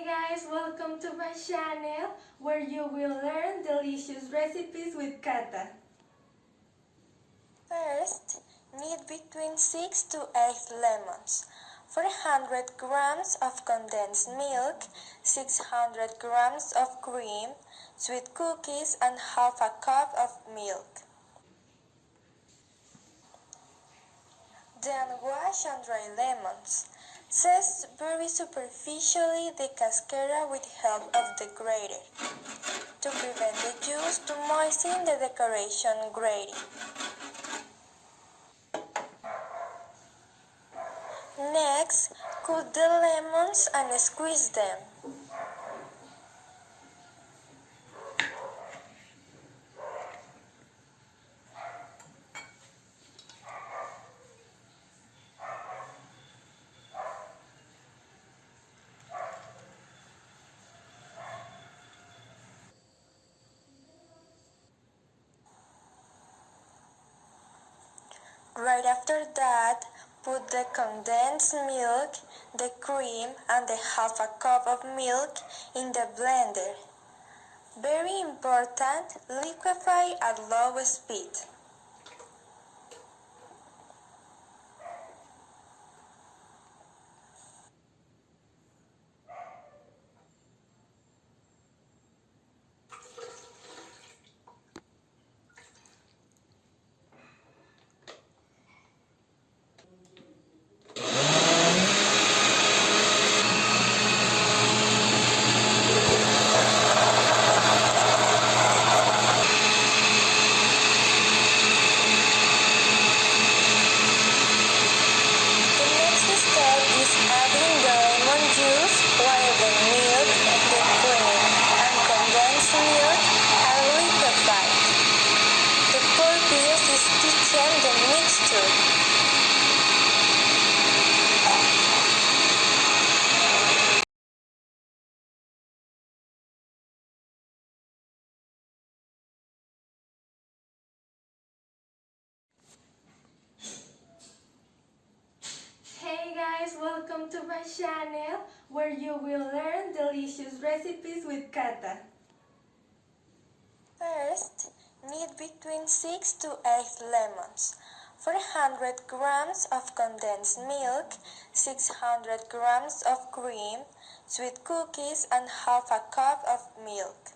guys, welcome to my channel where you will learn delicious recipes with Kata. First, need between 6 to 8 lemons, 400 grams of condensed milk, 600 grams of cream, sweet cookies and half a cup of milk. Then wash and dry lemons. Zest very superficially the cascara with help of the grater to prevent the juice to moisten the decoration grating. Next, cut the lemons and squeeze them. Right after that, put the condensed milk, the cream, and the half a cup of milk in the blender. Very important, liquefy at low speed. The next step is adding the lemon juice while the milk, the cream, and condensed milk are liquefied. The purpose is to change the mixture. Hey guys, welcome to my channel where you will learn delicious recipes with Kata. First, need between 6 to 8 lemons, 400 grams of condensed milk, 600 grams of cream, sweet cookies, and half a cup of milk.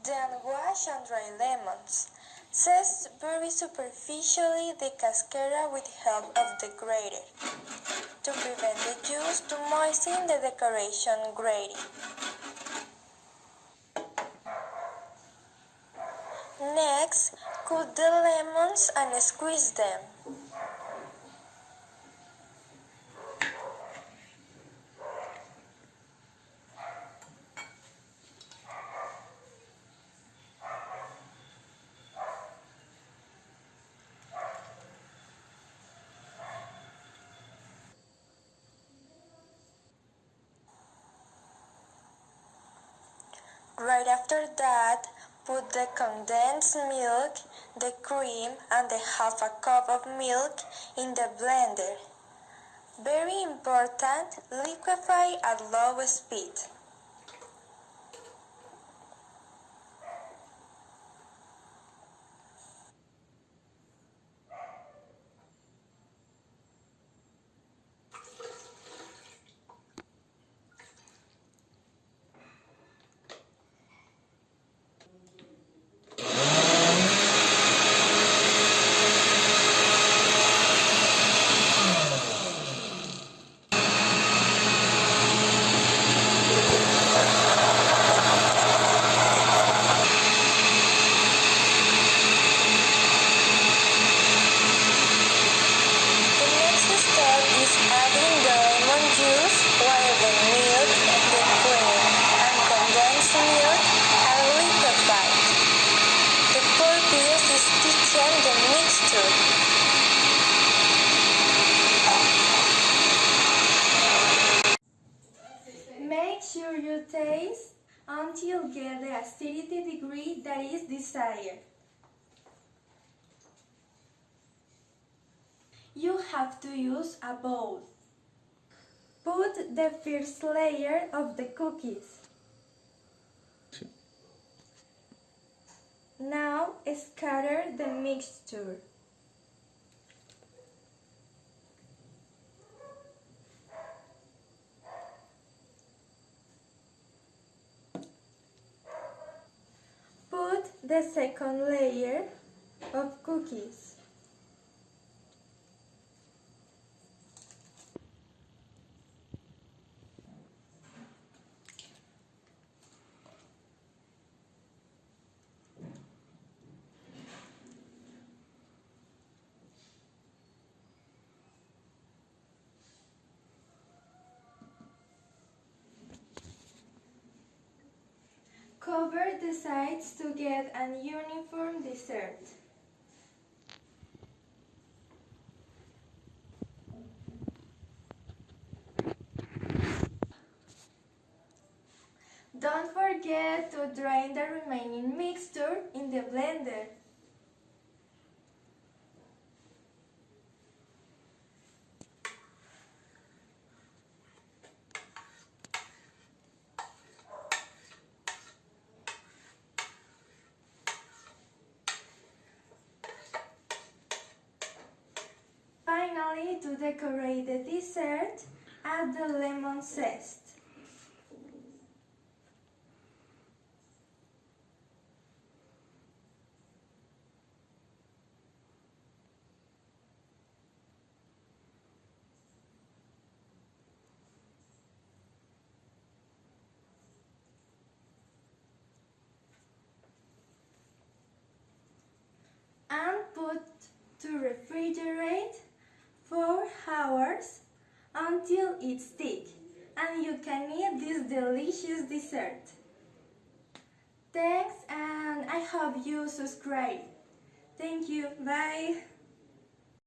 Then wash and dry lemons. Zest very superficially the cascara with help of the grater to prevent the juice to moisten the decoration grating. Next, cut the lemons and squeeze them. Right after that, put the condensed milk, the cream, and the half a cup of milk in the blender. Very important, liquefy at low speed. The next step is adding the lemon juice while the milk, the cream, and condensed milk are liquefied. The purpose is to change the mixture. Make sure you taste until get the acidity degree that is desired. You have to use a bowl. Put put the first layer of the cookies. Now scatter the mixture. Put the second layer of cookies. Cover the sides to get an uniform dessert. Don't forget to drain the remaining mixture in the blender. Finally, to decorate the dessert, add the lemon zest. And put to refrigerate 4 hours until it's thick, and you can eat this delicious dessert. Thanks, and I hope you subscribe. Thank you. Bye.